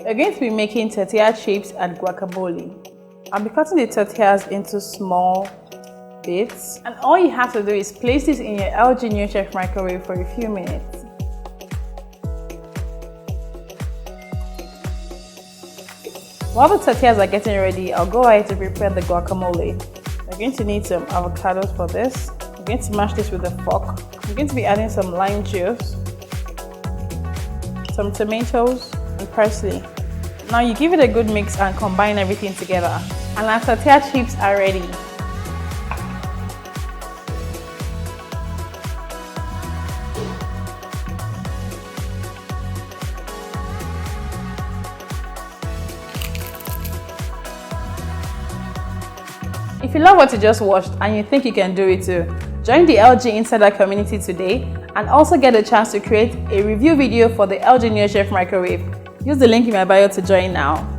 We're going to be making tortilla chips and guacamole. I'll be cutting the tortillas into small bits, and all you have to do is place this in your LG Neochef Microwave for a few minutes. While the tortillas are getting ready, I'll go ahead to prepare the guacamole. We're going to need some avocados for this. I'm going to mash this with a fork. I'm going to be adding some lime juice, some tomatoes, and parsley. Now you give it a good mix and combine everything together. And our tortilla chips are ready. If you love what you just watched and you think you can do it too, join the LG Insider community today and also get a chance to create a review video for the LG Neochef Microwave. Use the link in my bio to join now.